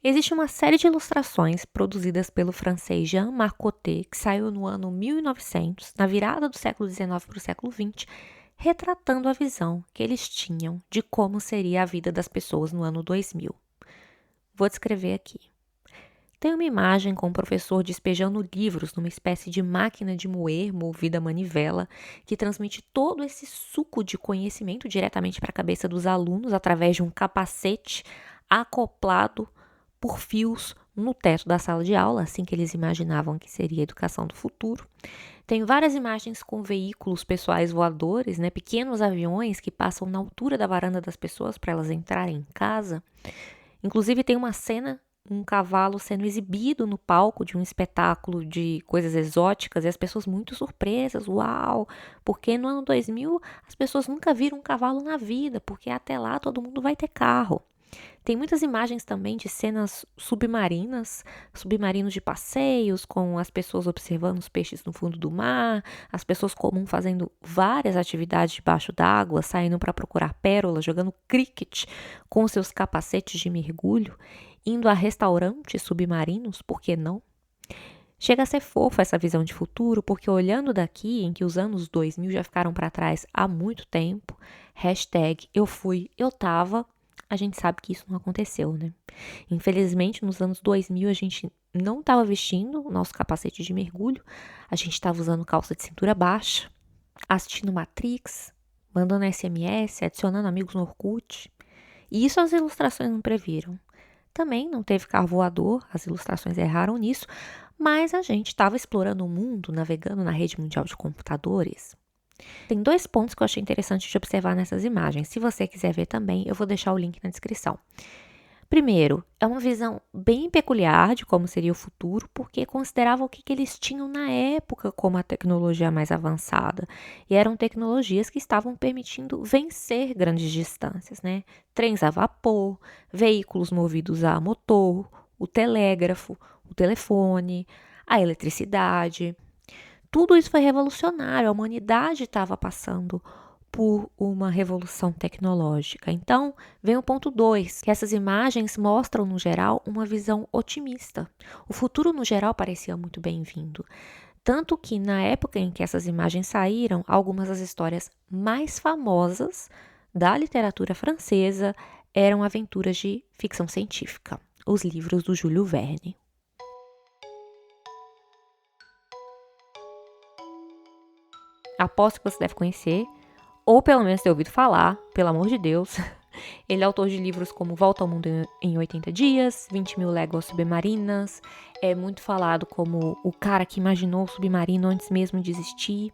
Existe uma série de ilustrações produzidas pelo francês Jean Marcotet, que saiu no ano 1900, na virada do século XIX para o século XX, retratando a visão que eles tinham de como seria a vida das pessoas no ano 2000. Vou descrever aqui. Tem uma imagem com o professor despejando livros numa espécie de máquina de moer movida a manivela, que transmite todo esse suco de conhecimento diretamente para a cabeça dos alunos através de um capacete acoplado por fios no teto da sala de aula, assim que eles imaginavam que seria a educação do futuro. Tem várias imagens com veículos pessoais voadores, pequenos aviões que passam na altura da varanda das pessoas para elas entrarem em casa. Inclusive tem uma cena, um cavalo sendo exibido no palco de um espetáculo de coisas exóticas e as pessoas muito surpresas, uau, porque no ano 2000 as pessoas nunca viram um cavalo na vida, porque até lá todo mundo vai ter carro. Tem muitas imagens também de cenas submarinas, submarinos de passeios, com as pessoas observando os peixes no fundo do mar, as pessoas comuns fazendo várias atividades debaixo d'água, saindo para procurar pérolas, jogando cricket com seus capacetes de mergulho, indo a restaurantes submarinos, por que não? Chega a ser fofa essa visão de futuro, porque olhando daqui, em que os anos 2000 já ficaram para trás há muito tempo, #eu fui, eu tava, a gente sabe que isso não aconteceu, né? Infelizmente, nos anos 2000, a gente não estava vestindo o nosso capacete de mergulho, a gente estava usando calça de cintura baixa, assistindo Matrix, mandando SMS, adicionando amigos no Orkut. E isso as ilustrações não previram. Também não teve carro voador, as ilustrações erraram nisso, mas a gente estava explorando o mundo, navegando na rede mundial de computadores. Tem 2 pontos que eu achei interessante de observar nessas imagens. Se você quiser ver também, eu vou deixar o link na descrição. Primeiro, é uma visão bem peculiar de como seria o futuro, porque considerava o que eles tinham na época como a tecnologia mais avançada. E eram tecnologias que estavam permitindo vencer grandes distâncias, né? Trens a vapor, veículos movidos a motor, o telégrafo, o telefone, a eletricidade. Tudo isso foi revolucionário, a humanidade estava passando por uma revolução tecnológica. Então, vem o ponto 2, que essas imagens mostram, no geral, uma visão otimista. O futuro, no geral, parecia muito bem-vindo. Tanto que, na época em que essas imagens saíram, algumas das histórias mais famosas da literatura francesa eram aventuras de ficção científica, os livros do Júlio Verne. Aposto que você deve conhecer, ou pelo menos ter ouvido falar, pelo amor de Deus. Ele é autor de livros como Volta ao Mundo em 80 Dias, 20 Mil Léguas Submarinas, é muito falado como o cara que imaginou o submarino antes mesmo de existir.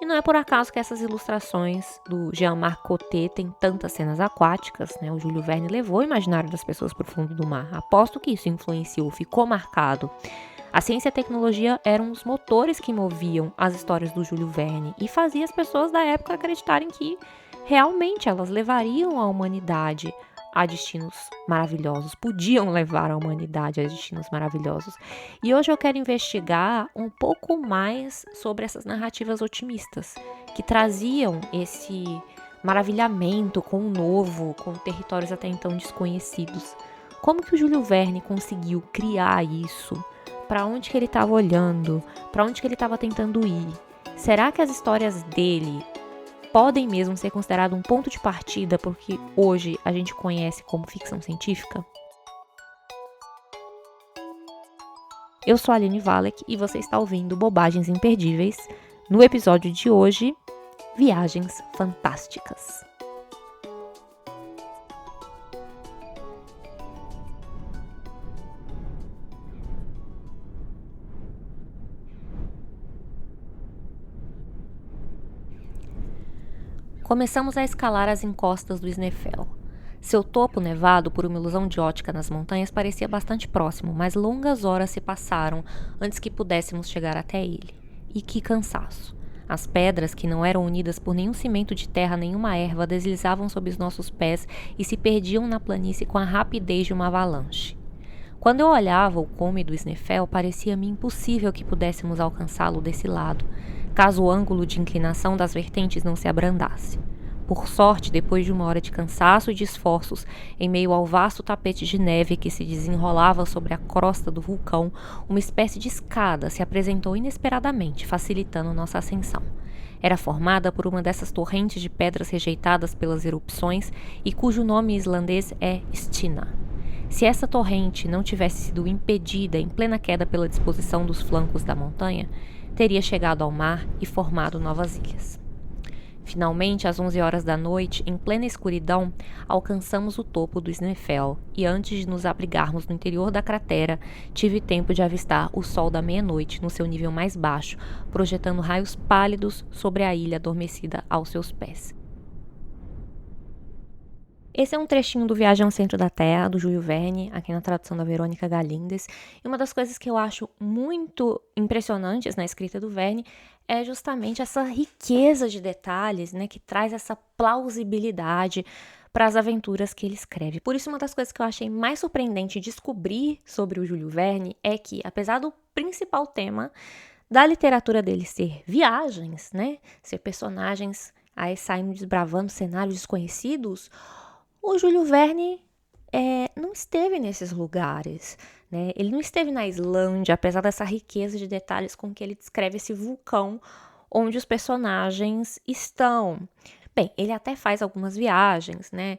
E não é por acaso que essas ilustrações do Jean-Marc Cotet têm tantas cenas aquáticas, né? O Júlio Verne levou o imaginário das pessoas para o fundo do mar. Aposto que isso influenciou, ficou marcado. A ciência e a tecnologia eram os motores que moviam as histórias do Júlio Verne e fazia as pessoas da época acreditarem que realmente elas levariam a humanidade a destinos maravilhosos, podiam levar a humanidade a destinos maravilhosos. E hoje eu quero investigar um pouco mais sobre essas narrativas otimistas, que traziam esse maravilhamento com o novo, com territórios até então desconhecidos. Como que o Júlio Verne conseguiu criar isso? Para onde que ele estava olhando? Para onde que ele estava tentando ir? Será que as histórias dele podem mesmo ser consideradas um ponto de partida porque hoje a gente conhece como ficção científica? Eu sou a Aline Valek e você está ouvindo Bobagens Imperdíveis. No episódio de hoje, Viagens Fantásticas. Começamos a escalar as encostas do Sneffel. Seu topo nevado por uma ilusão de ótica nas montanhas parecia bastante próximo, mas longas horas se passaram antes que pudéssemos chegar até ele. E que cansaço! As pedras, que não eram unidas por nenhum cimento de terra, nenhuma erva, deslizavam sob os nossos pés e se perdiam na planície com a rapidez de uma avalanche. Quando eu olhava o cume do Sneffel, parecia-me impossível que pudéssemos alcançá-lo desse lado, caso o ângulo de inclinação das vertentes não se abrandasse. Por sorte, depois de uma hora de cansaço e de esforços, em meio ao vasto tapete de neve que se desenrolava sobre a crosta do vulcão, uma espécie de escada se apresentou inesperadamente, facilitando nossa ascensão. Era formada por uma dessas torrentes de pedras rejeitadas pelas erupções e cujo nome islandês é Stina. Se essa torrente não tivesse sido impedida em plena queda pela disposição dos flancos da montanha, teria chegado ao mar e formado novas ilhas. Finalmente, às 11 horas da noite, em plena escuridão, alcançamos o topo do Snæfell e antes de nos abrigarmos no interior da cratera, tive tempo de avistar o sol da meia-noite no seu nível mais baixo, projetando raios pálidos sobre a ilha adormecida aos seus pés. Esse é um trechinho do Viagem ao Centro da Terra, do Júlio Verne, aqui na tradução da Verônica Galindes. E uma das coisas que eu acho muito impressionantes na escrita do Verne é justamente essa riqueza de detalhes, né, que traz essa plausibilidade para as aventuras que ele escreve. Por isso, uma das coisas que eu achei mais surpreendente descobrir sobre o Júlio Verne é que, apesar do principal tema da literatura dele ser viagens, né, ser personagens aí saindo desbravando cenários desconhecidos, o Júlio Verne não esteve nesses lugares, né? Ele não esteve na Islândia, apesar dessa riqueza de detalhes com que ele descreve esse vulcão onde os personagens estão. Bem, ele até faz algumas viagens, né?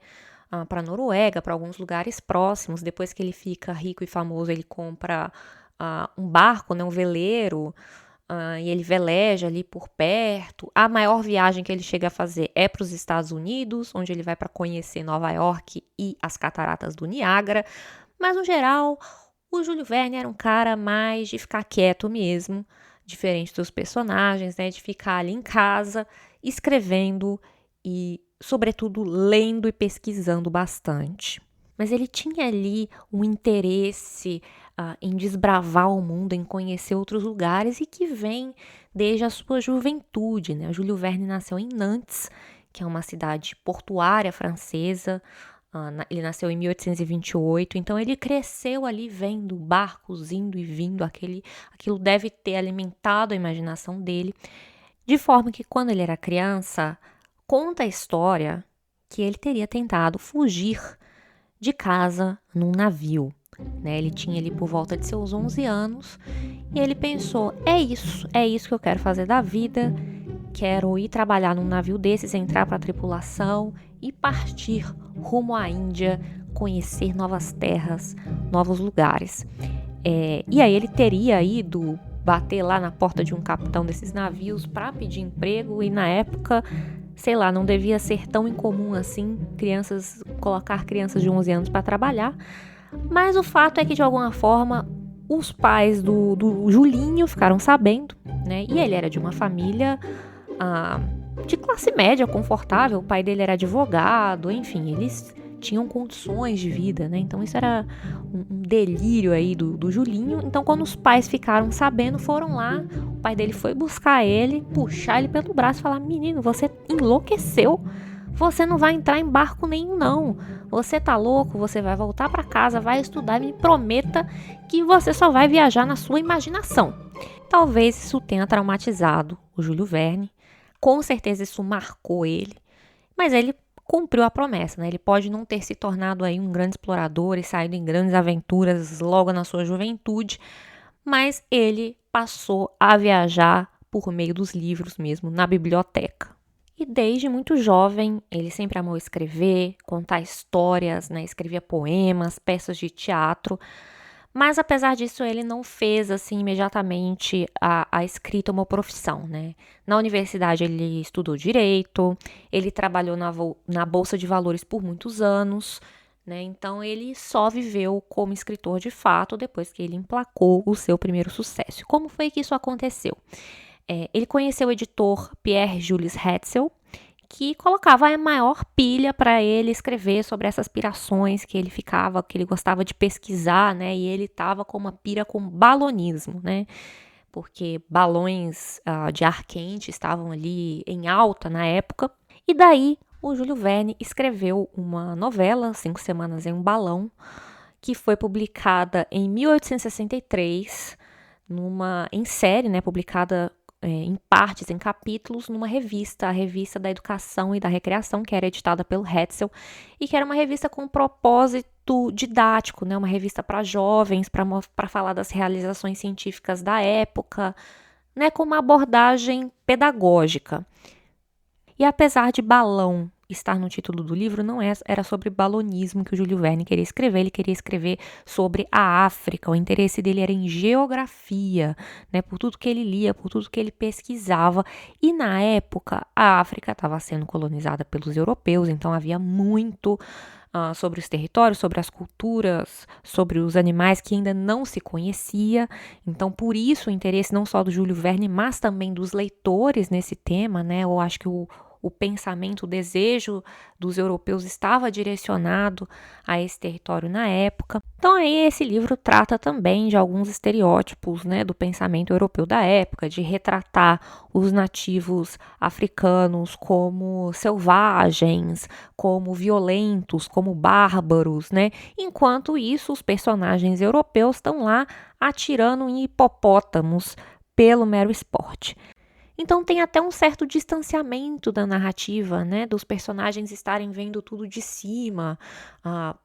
Para a Noruega, para alguns lugares próximos. Depois que ele fica rico e famoso, ele compra um barco, né? Um veleiro. E ele veleja ali por perto. A maior viagem que ele chega a fazer é para os Estados Unidos, onde ele vai para conhecer Nova York e as cataratas do Niágara. Mas, no geral, o Júlio Verne era um cara mais de ficar quieto mesmo, diferente dos personagens, né? De ficar ali em casa, escrevendo e, sobretudo, lendo e pesquisando bastante. Mas ele tinha ali um interesse em desbravar o mundo, em conhecer outros lugares e que vem desde a sua juventude, né? O Júlio Verne nasceu em Nantes, que é uma cidade portuária francesa. Ele nasceu em 1828, então ele cresceu ali vendo barcos indo e vindo, aquilo deve ter alimentado a imaginação dele, de forma que quando ele era criança, conta a história que ele teria tentado fugir de casa num navio. Né? Ele tinha ali por volta de seus 11 anos e ele pensou, é isso que eu quero fazer da vida, quero ir trabalhar num navio desses, entrar para a tripulação e partir rumo à Índia, conhecer novas terras, novos lugares. E aí ele teria ido bater lá na porta de um capitão desses navios para pedir emprego e na época, sei lá, não devia ser tão incomum assim colocar crianças de 11 anos para trabalhar. Mas o fato é que, de alguma forma, os pais do Julinho ficaram sabendo, né? E ele era de uma família de classe média, confortável. O pai dele era advogado, enfim, eles tinham condições de vida, né? Então isso era um delírio aí do Julinho. Então, quando os pais ficaram sabendo, foram lá, o pai dele foi buscar ele, puxar ele pelo braço e falar: menino, você enlouqueceu? Você não vai entrar em barco nenhum, não. Você tá louco? Você vai voltar para casa, vai estudar e me prometa que você só vai viajar na sua imaginação. Talvez isso tenha traumatizado o Júlio Verne. Com certeza isso marcou ele. Mas ele cumpriu a promessa, né? Ele pode não ter se tornado aí um grande explorador e saído em grandes aventuras logo na sua juventude, mas ele passou a viajar por meio dos livros mesmo, na biblioteca. E desde muito jovem, ele sempre amou escrever, contar histórias, né? Escrevia poemas, peças de teatro. Mas apesar disso, ele não fez assim imediatamente a escrita uma profissão, né? Na universidade ele estudou direito, ele trabalhou na Bolsa de Valores por muitos anos, né? Então ele só viveu como escritor de fato depois que ele emplacou o seu primeiro sucesso. Como foi que isso aconteceu? Ele conheceu o editor Pierre Jules Hetzel, que colocava a maior pilha para ele escrever sobre essas pirações que ele gostava de pesquisar, né? E ele estava com uma pira com balonismo, né? Porque balões de ar quente estavam ali em alta na época. E daí o Júlio Verne escreveu uma novela, 5 Semanas em um Balão, que foi publicada em 1863, em série, né? Publicada em partes, em capítulos, numa revista, a Revista da Educação e da Recreação, que era editada pelo Hetzel, e que era uma revista com um propósito didático, né? Uma revista para jovens, para falar das realizações científicas da época, né? Com uma abordagem pedagógica. E apesar de balão estar no título do livro, não era sobre balonismo que o Júlio Verne queria escrever, ele queria escrever sobre a África, o interesse dele era em geografia, né, por tudo que ele lia, por tudo que ele pesquisava, e na época a África estava sendo colonizada pelos europeus, então havia muito sobre os territórios, sobre as culturas, sobre os animais que ainda não se conhecia. Então, por isso, o interesse não só do Júlio Verne, mas também dos leitores nesse tema, né? Eu acho que o pensamento, o desejo dos europeus estava direcionado a esse território na época. Então, aí esse livro trata também de alguns estereótipos, né, do pensamento europeu da época, de retratar os nativos africanos como selvagens, como violentos, como bárbaros, né? Enquanto isso, os personagens europeus estão lá atirando em hipopótamos pelo mero esporte. Então tem até um certo distanciamento da narrativa, né? Dos personagens estarem vendo tudo de cima,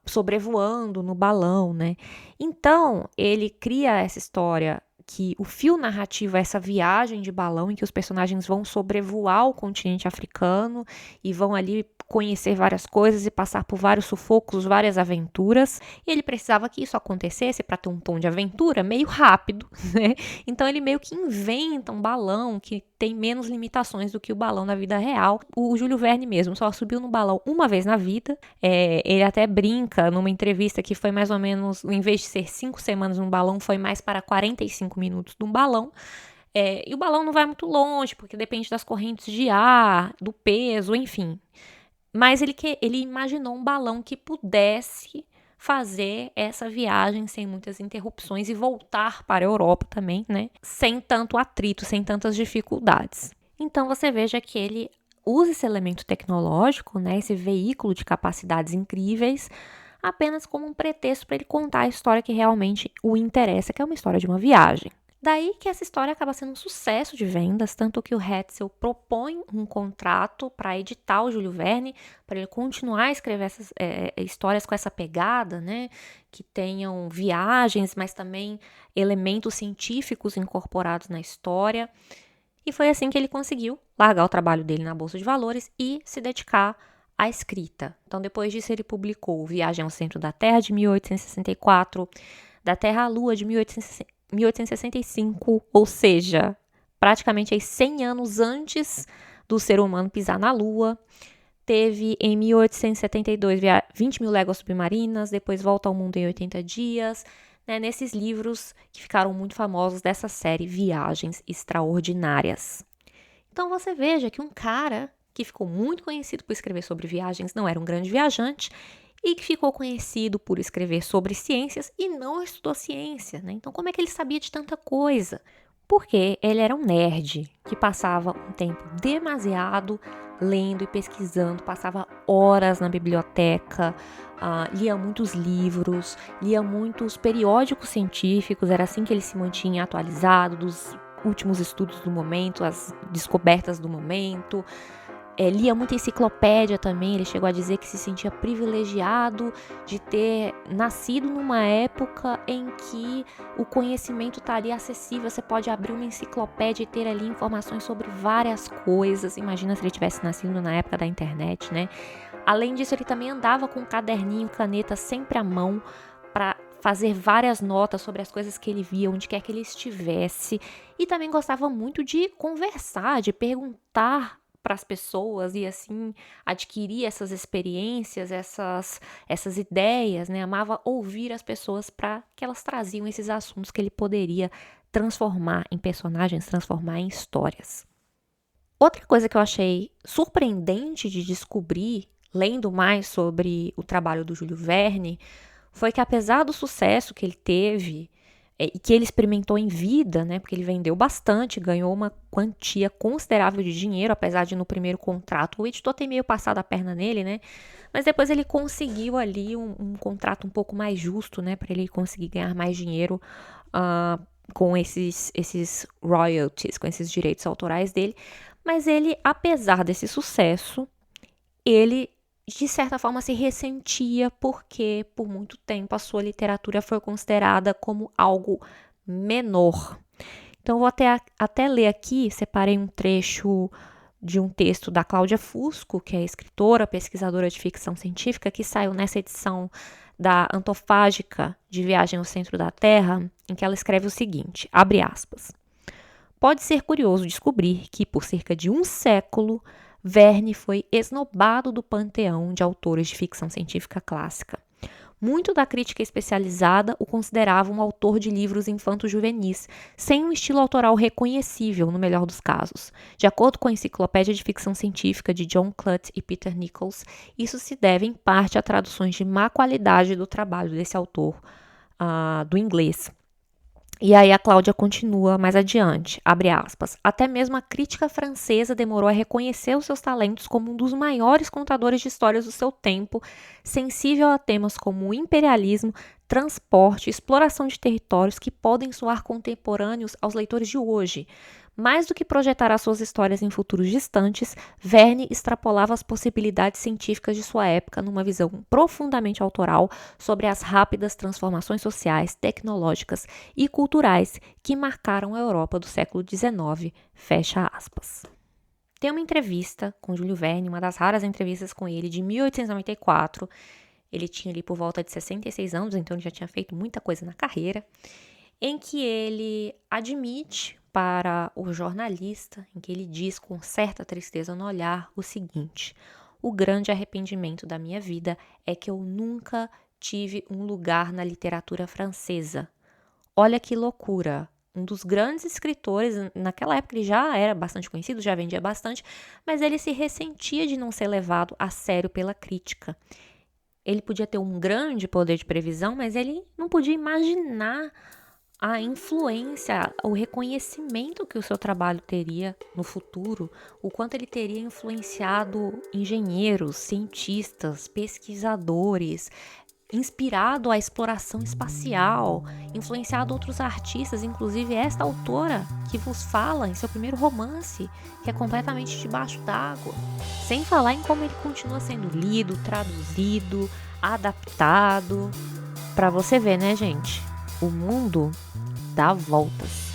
sobrevoando no balão, né? Então ele cria essa história que o fio narrativo é essa viagem de balão em que os personagens vão sobrevoar o continente africano e vão ali conhecer várias coisas e passar por vários sufocos, várias aventuras. E ele precisava que isso acontecesse para ter um tom de aventura meio rápido, né? Então ele meio que inventa um balão que tem menos limitações do que o balão da vida real. O Júlio Verne mesmo só subiu no balão uma vez na vida. Ele até brinca numa entrevista que foi mais ou menos, em vez de ser 5 semanas no balão, foi mais para 45 minutos num balão. E o balão não vai muito longe, porque depende das correntes de ar, do peso, enfim. Mas ele imaginou um balão que pudesse fazer essa viagem sem muitas interrupções e voltar para a Europa também, né? Sem tanto atrito, sem tantas dificuldades. Então você veja que ele usa esse elemento tecnológico, né? Esse veículo de capacidades incríveis, apenas como um pretexto para ele contar a história que realmente o interessa, que é uma história de uma viagem. Daí que essa história acaba sendo um sucesso de vendas, tanto que o Hetzel propõe um contrato para editar o Júlio Verne, para ele continuar a escrever essas histórias com essa pegada, né? Que tenham viagens, mas também elementos científicos incorporados na história. E foi assim que ele conseguiu largar o trabalho dele na Bolsa de Valores e se dedicar à escrita. Então, depois disso, ele publicou Viagem ao Centro da Terra, de 1864, Da Terra à Lua, de 1865, ou seja, praticamente aí 100 anos antes do ser humano pisar na Lua. Teve em 1872 20 mil léguas submarinas, depois Volta ao Mundo em 80 dias, né, nesses livros que ficaram muito famosos dessa série Viagens Extraordinárias. Então você veja que um cara que ficou muito conhecido por escrever sobre viagens não era um grande viajante, e que ficou conhecido por escrever sobre ciências e não estudou ciência, né? Então, como é que ele sabia de tanta coisa? Porque ele era um nerd que passava um tempo demasiado lendo e pesquisando, passava horas na biblioteca, lia muitos livros, lia muitos periódicos científicos, era assim que ele se mantinha atualizado dos últimos estudos do momento, as descobertas do momento. Lia muita enciclopédia também, ele chegou a dizer que se sentia privilegiado de ter nascido numa época em que o conhecimento estaria acessível, você pode abrir uma enciclopédia e ter ali informações sobre várias coisas. Imagina se ele tivesse nascido na época da internet, né? Além disso, ele também andava com um caderninho, caneta sempre à mão para fazer várias notas sobre as coisas que ele via, onde quer que ele estivesse, e também gostava muito de conversar, de perguntar para as pessoas e assim adquirir essas experiências, essas ideias, né? Amava ouvir as pessoas para que elas traziam esses assuntos que ele poderia transformar em personagens, transformar em histórias. Outra coisa que eu achei surpreendente de descobrir, lendo mais sobre o trabalho do Júlio Verne, foi que apesar do sucesso que ele teve e que ele experimentou em vida, né, porque ele vendeu bastante, ganhou uma quantia considerável de dinheiro, apesar de no primeiro contrato o editor ter meio passado a perna nele, né, mas depois ele conseguiu ali um contrato um pouco mais justo, né, para ele conseguir ganhar mais dinheiro com esses royalties, com esses direitos autorais dele, mas ele, apesar desse sucesso, ele de certa forma se ressentia porque por muito tempo a sua literatura foi considerada como algo menor. Então vou até ler aqui, separei um trecho de um texto da Cláudia Fusco, que é escritora, pesquisadora de ficção científica, que saiu nessa edição da Antofágica de Viagem ao Centro da Terra, em que ela escreve o seguinte, abre aspas, pode ser curioso descobrir que, por cerca de um século, Verne foi esnobado do panteão de autores de ficção científica clássica. Muito da crítica especializada o considerava um autor de livros infanto-juvenis, sem um estilo autoral reconhecível, no melhor dos casos. De acordo com a Enciclopédia de Ficção Científica de John Clutt e Peter Nichols, isso se deve em parte a traduções de má qualidade do trabalho desse autor do inglês. E aí a Cláudia continua mais adiante, abre aspas, até mesmo a crítica francesa demorou a reconhecer os seus talentos como um dos maiores contadores de histórias do seu tempo, sensível a temas como o imperialismo, transporte, exploração de territórios que podem soar contemporâneos aos leitores de hoje. Mais do que projetar as suas histórias em futuros distantes, Verne extrapolava as possibilidades científicas de sua época numa visão profundamente autoral sobre as rápidas transformações sociais, tecnológicas e culturais que marcaram a Europa do século XIX. Fecha aspas. Tem uma entrevista com Júlio Verne, uma das raras entrevistas com ele, de 1894. Ele tinha ali por volta de 66 anos, então ele já tinha feito muita coisa na carreira, em que ele admite para o jornalista, em que ele diz com certa tristeza no olhar o seguinte: o grande arrependimento da minha vida é que eu nunca tive um lugar na literatura francesa. Olha que loucura! Um dos grandes escritores, naquela época ele já era bastante conhecido, já vendia bastante, mas ele se ressentia de não ser levado a sério pela crítica. Ele podia ter um grande poder de previsão, mas ele não podia imaginar a influência, o reconhecimento que o seu trabalho teria no futuro, o quanto ele teria influenciado engenheiros, cientistas, pesquisadores, inspirado a exploração espacial, influenciado outros artistas, inclusive esta autora que vos fala em seu primeiro romance, que é completamente debaixo d'água. Sem falar em como ele continua sendo lido, traduzido, adaptado. Para você ver, né, gente? O mundo dá voltas.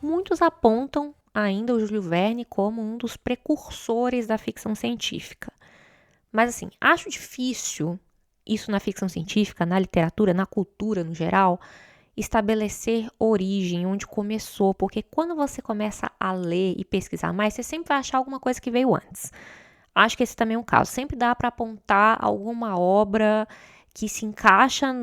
Muitos apontam ainda o Júlio Verne como um dos precursores da ficção científica. Mas assim, acho difícil isso na ficção científica, na literatura, na cultura no geral, estabelecer origem, onde começou, porque quando você começa a ler e pesquisar mais, você sempre vai achar alguma coisa que veio antes. Acho que esse também é um caso. Sempre dá para apontar alguma obra que se encaixa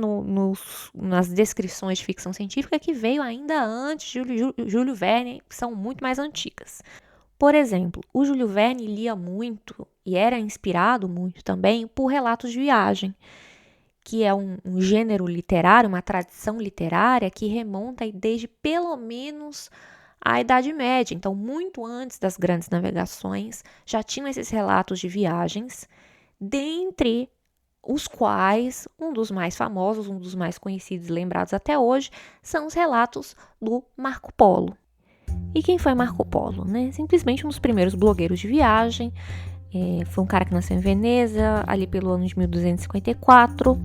nas descrições de ficção científica que veio ainda antes de Júlio Verne, que são muito mais antigas. Por exemplo, o Júlio Verne lia muito e era inspirado muito também por relatos de viagem, que é um gênero literário, uma tradição literária que remonta desde pelo menos a Idade Média. Então, muito antes das grandes navegações, já tinham esses relatos de viagens, dentre os quais um dos mais famosos, um dos mais conhecidos e lembrados até hoje, são os relatos do Marco Polo. E quem foi Marco Polo, né? Simplesmente um dos primeiros blogueiros de viagem. Foi um cara que nasceu em Veneza, ali pelo ano de 1254,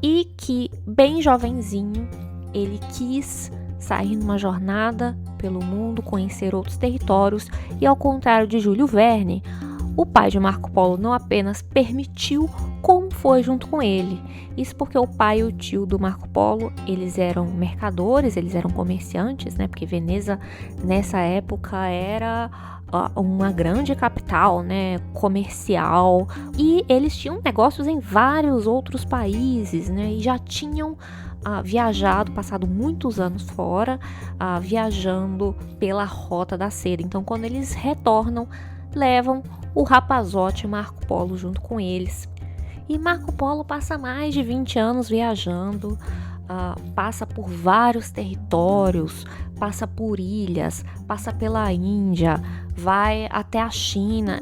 e que, bem jovenzinho, ele quis sair numa jornada pelo mundo, conhecer outros territórios, e ao contrário de Júlio Verne, o pai de Marco Polo não apenas permitiu, como foi junto com ele. Isso porque o pai e o tio do Marco Polo, eles eram mercadores, eles eram comerciantes, né? Porque Veneza, nessa época, era uma grande capital, né, comercial, e eles tinham negócios em vários outros países, né, e já tinham viajado, passado muitos anos fora, viajando pela Rota da Seda. Então, quando eles retornam, levam o rapazote Marco Polo junto com eles. E Marco Polo passa mais de 20 anos viajando, passa por vários territórios, passa por ilhas, passa pela Índia, vai até a China,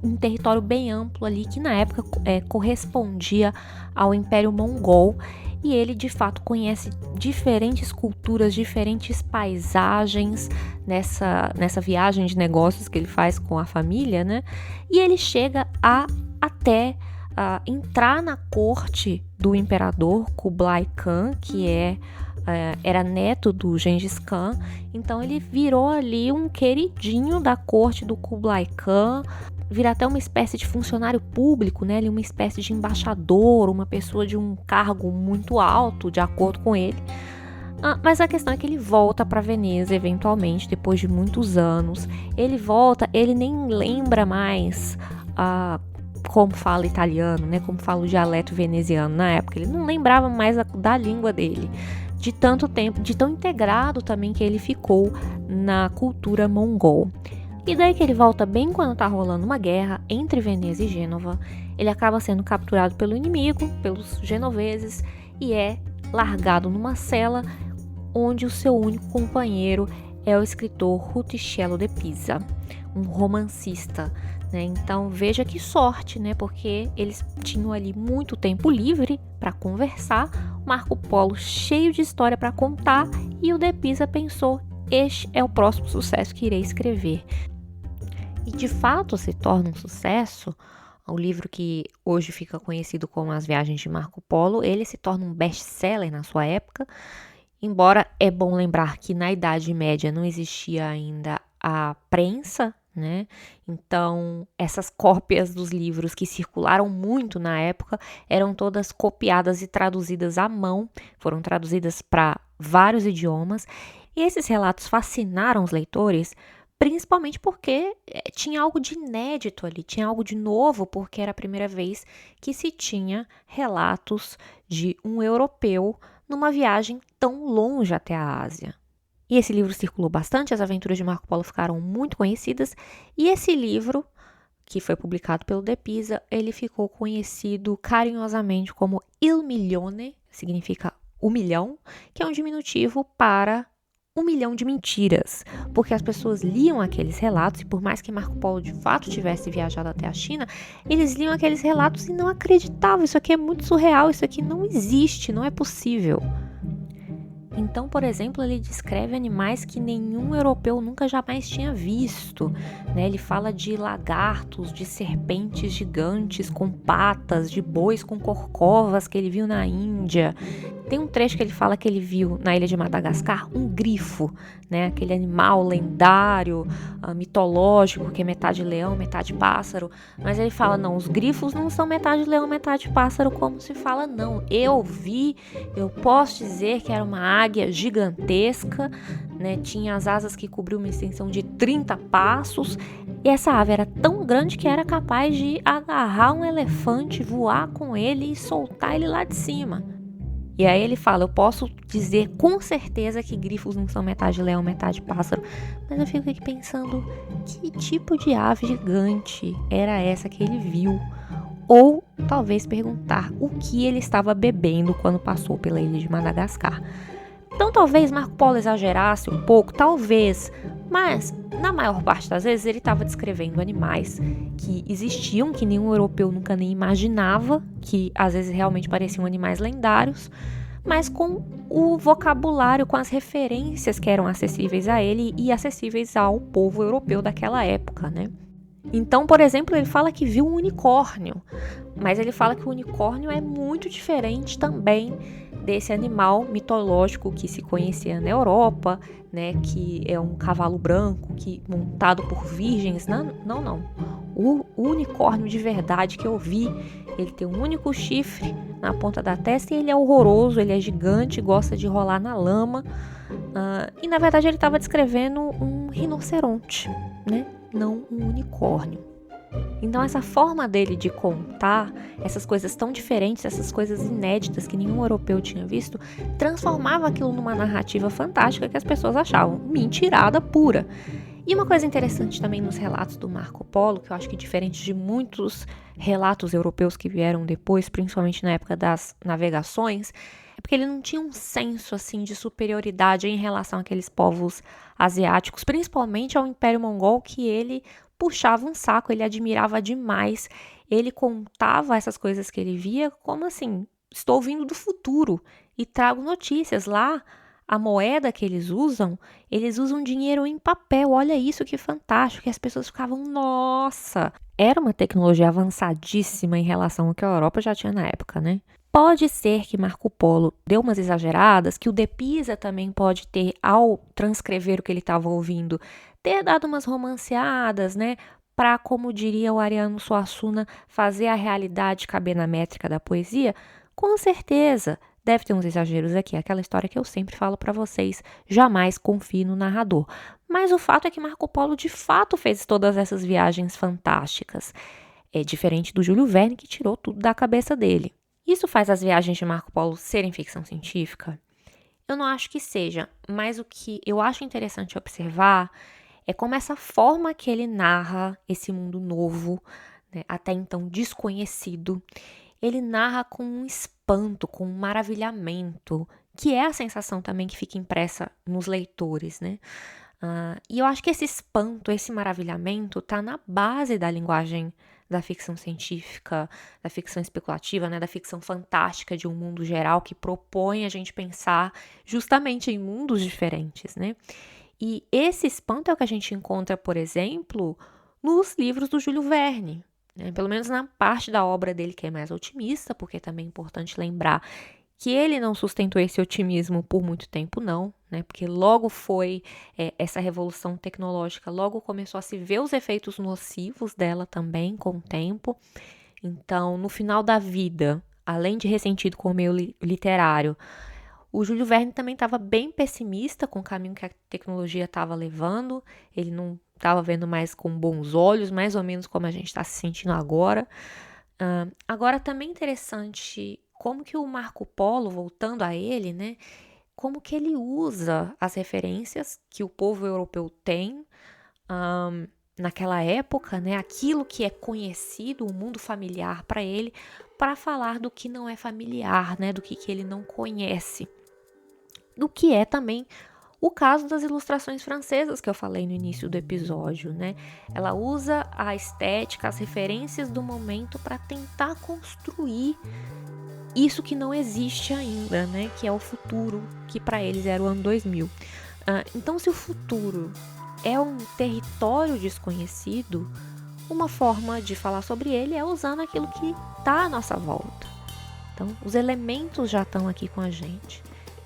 um território bem amplo ali que na época correspondia ao Império Mongol. E ele de fato conhece diferentes culturas, diferentes paisagens nessa viagem de negócios que ele faz com a família, né? E ele chega até entrar na corte do imperador Kublai Khan, que era neto do Gengis Khan. Então ele virou ali um queridinho da corte do Kublai Khan, vira até uma espécie de funcionário público, né? Uma espécie de embaixador, uma pessoa de um cargo muito alto, de acordo com ele. Mas a questão é que ele volta para Veneza eventualmente, depois de muitos anos. Ele volta, ele nem lembra mais como fala italiano, né? Como fala o dialeto veneziano na época. Ele não lembrava mais da língua dele, de tanto tempo, de tão integrado também que ele ficou na cultura mongol. E daí que ele volta bem quando tá rolando uma guerra entre Veneza e Gênova. Ele acaba sendo capturado pelo inimigo, pelos genoveses, e é largado numa cela onde o seu único companheiro é o escritor Ruticello de Pisa, um romancista, né? Então veja que sorte, né? Porque eles tinham ali muito tempo livre para conversar, Marco Polo cheio de história para contar, e o de Pisa pensou: este é o próximo sucesso que irei escrever. E de fato se torna um sucesso. O livro que hoje fica conhecido como As Viagens de Marco Polo, ele se torna um best-seller na sua época. Embora é bom lembrar que na Idade Média não existia ainda a prensa, né? Então, essas cópias dos livros que circularam muito na época eram todas copiadas e traduzidas à mão, foram traduzidas para vários idiomas. E esses relatos fascinaram os leitores, principalmente porque tinha algo de inédito ali, tinha algo de novo, porque era a primeira vez que se tinha relatos de um europeu numa viagem tão longe até a Ásia. E esse livro circulou bastante, as aventuras de Marco Polo ficaram muito conhecidas, e esse livro, que foi publicado pelo De Pisa, ele ficou conhecido carinhosamente como Il Milione, significa o milhão, que é um diminutivo para 1.000.000 de mentiras, porque as pessoas liam aqueles relatos, e por mais que Marco Polo de fato tivesse viajado até a China, eles liam aqueles relatos e não acreditavam: isso aqui é muito surreal, isso aqui não existe, não é possível. Então, por exemplo, ele descreve animais que nenhum europeu nunca jamais tinha visto, né? Ele fala de lagartos, de serpentes gigantes com patas, de bois com corcovas que ele viu na Índia. Tem um trecho que ele fala que ele viu na ilha de Madagascar um grifo, né? Aquele animal lendário, mitológico, que é metade leão, metade pássaro. Mas ele fala: não, os grifos não são metade leão, metade pássaro, como se fala, não. Eu posso dizer que era uma águia gigantesca, né? Tinha as asas que cobriam uma extensão de 30 passos. E essa ave era tão grande que era capaz de agarrar um elefante, voar com ele e soltar ele lá de cima. E aí ele fala: eu posso dizer com certeza que grifos não são metade leão, metade pássaro. Mas eu fico aqui pensando, que tipo de ave gigante era essa que ele viu? Ou talvez perguntar o que ele estava bebendo quando passou pela ilha de Madagascar. Então talvez Marco Polo exagerasse um pouco, talvez, mas na maior parte das vezes ele estava descrevendo animais que existiam, que nenhum europeu nunca nem imaginava, que às vezes realmente pareciam animais lendários, mas com o vocabulário, com as referências que eram acessíveis a ele e acessíveis ao povo europeu daquela época, né? Então, por exemplo, ele fala que viu um unicórnio, mas ele fala que o unicórnio é muito diferente também desse animal mitológico que se conhecia na Europa, né, que é um cavalo branco montado por virgens. Não. O unicórnio de verdade que eu vi, ele tem um único chifre na ponta da testa e ele é horroroso, ele é gigante, gosta de rolar na lama. E na verdade ele estava descrevendo um rinoceronte, né? Não um unicórnio. Então essa forma dele de contar essas coisas tão diferentes, essas coisas inéditas que nenhum europeu tinha visto, transformava aquilo numa narrativa fantástica que as pessoas achavam mentirada pura. E uma coisa interessante também nos relatos do Marco Polo, que eu acho que diferente de muitos relatos europeus que vieram depois, principalmente na época das navegações, é porque ele não tinha um senso assim de superioridade em relação àqueles povos asiáticos, principalmente ao Império Mongol, que ele puxava um saco, ele admirava demais. Ele contava essas coisas que ele via como assim, estou vindo do futuro e trago notícias lá. A moeda que eles usam dinheiro em papel. Olha isso que fantástico. E as pessoas ficavam, nossa. Era uma tecnologia avançadíssima em relação ao que a Europa já tinha na época, né? Pode ser que Marco Polo deu umas exageradas, que o De Pisa também pode ter, ao transcrever o que ele estava ouvindo, ter dado umas romanceadas, né? Para, como diria o Ariano Suassuna, fazer a realidade caber na métrica da poesia? Com certeza. Deve ter uns exageros aqui, aquela história que eu sempre falo para vocês, jamais confie no narrador. Mas o fato é que Marco Polo de fato fez todas essas viagens fantásticas. É diferente do Júlio Verne, que tirou tudo da cabeça dele. Isso faz as viagens de Marco Polo serem ficção científica? Eu não acho que seja, mas o que eu acho interessante observar é como essa forma que ele narra esse mundo novo, né, até então desconhecido, ele narra com um espanto, com um maravilhamento, que é a sensação também que fica impressa nos leitores, né? E eu acho que esse espanto, esse maravilhamento está na base da linguagem da ficção científica, da ficção especulativa, né, da ficção fantástica de um mundo geral que propõe a gente pensar justamente em mundos diferentes, né? E esse espanto é o que a gente encontra, por exemplo, nos livros do Júlio Verne, né? Pelo menos na parte da obra dele que é mais otimista, porque também é importante lembrar que ele não sustentou esse otimismo por muito tempo, não, né? Porque logo foi essa revolução tecnológica, logo começou a se ver os efeitos nocivos dela também com o tempo. Então, no final da vida, além de ressentido com o meio literário, o Júlio Verne também estava bem pessimista com o caminho que a tecnologia estava levando. Ele não estava vendo mais com bons olhos, mais ou menos como a gente está se sentindo agora. Agora, também interessante como que o Marco Polo, voltando a ele, né, como que ele usa as referências que o povo europeu tem naquela época, né, aquilo que é conhecido, o mundo familiar para ele, para falar do que não é familiar, né, do que ele não conhece. Do que é também o caso das ilustrações francesas que eu falei no início do episódio, né? Ela usa a estética, as referências do momento para tentar construir isso que não existe ainda, né? Que é o futuro, que para eles era o ano 2000. Então, se o futuro é um território desconhecido, uma forma de falar sobre ele é usando aquilo que está à nossa volta. Então, os elementos já estão aqui com a gente.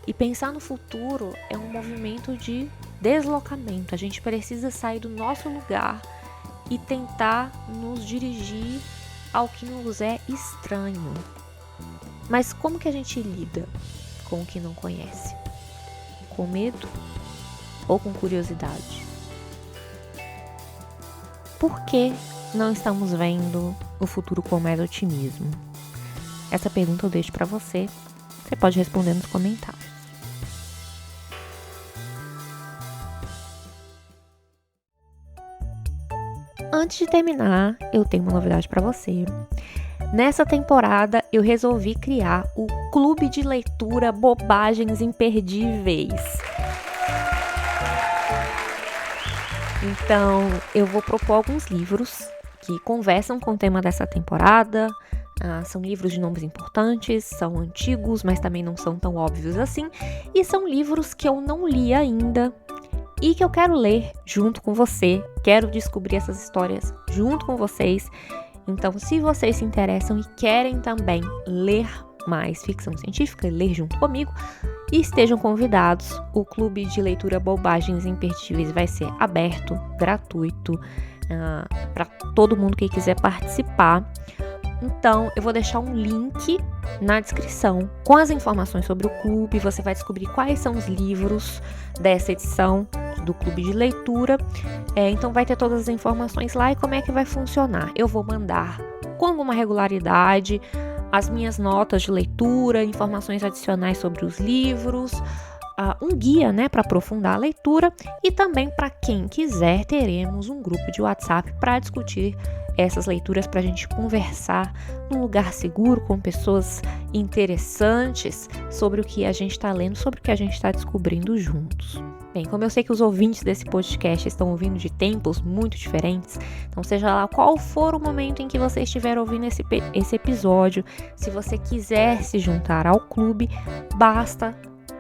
E pensar no futuro é um movimento de deslocamento. A gente precisa sair do nosso lugar e tentar nos dirigir ao que nos é estranho. Mas como que a gente lida com o que não conhece? Com medo ou com curiosidade? Por que não estamos vendo o futuro com mais otimismo? Essa pergunta eu deixo para você. Você pode responder nos comentários. Antes de terminar, eu tenho uma novidade para você. Nessa temporada, eu resolvi criar o Clube de Leitura Bobagens Imperdíveis. Então, eu vou propor alguns livros que conversam com o tema dessa temporada. São livros de nomes importantes, são antigos, mas também não são tão óbvios assim. E são livros que eu não li ainda e que eu quero ler junto com você. Quero descobrir essas histórias junto com vocês. Então, se vocês se interessam e querem também ler mais ficção científica e ler junto comigo, estejam convidados. O Clube de Leitura Bobagens Imperdíveis vai ser aberto, gratuito, para todo mundo que quiser participar. Então, eu vou deixar um link na descrição com as informações sobre o clube. Você vai descobrir quais são os livros dessa edição do Clube de Leitura. Então, vai ter todas as informações lá e como é que vai funcionar. Eu vou mandar com alguma regularidade as minhas notas de leitura, informações adicionais sobre os livros, um guia, né, para aprofundar a leitura, e também, para quem quiser, teremos um grupo de WhatsApp para discutir essas leituras, para a gente conversar num lugar seguro com pessoas interessantes sobre o que a gente está lendo, sobre o que a gente está descobrindo juntos. Bem, como eu sei que os ouvintes desse podcast estão ouvindo de tempos muito diferentes, então seja lá qual for o momento em que você estiver ouvindo esse episódio, se você quiser se juntar ao clube, basta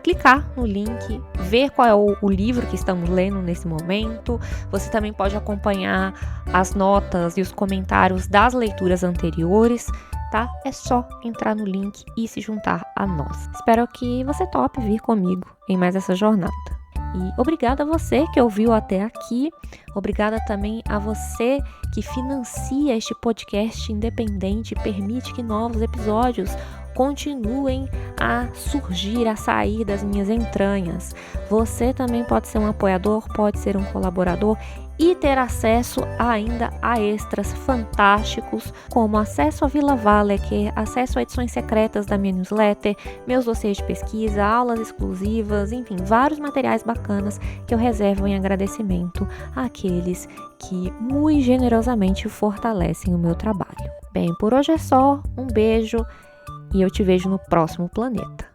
clicar no link, ver qual é o livro que estamos lendo nesse momento. Você também pode acompanhar as notas e os comentários das leituras anteriores, tá? É só entrar no link e se juntar a nós. Espero que você tope vir comigo em mais essa jornada. E obrigada a você que ouviu até aqui. Obrigada também a você que financia este podcast independente e permite que novos episódios continuem a surgir, a sair das minhas entranhas. Você também pode ser um apoiador, pode ser um colaborador e ter acesso ainda a extras fantásticos, como acesso à Vila Vale, acesso a edições secretas da minha newsletter, meus dossiês de pesquisa, aulas exclusivas, enfim, vários materiais bacanas que eu reservo em agradecimento àqueles que muito generosamente fortalecem o meu trabalho. Bem, por hoje é só, um beijo e eu te vejo no próximo planeta.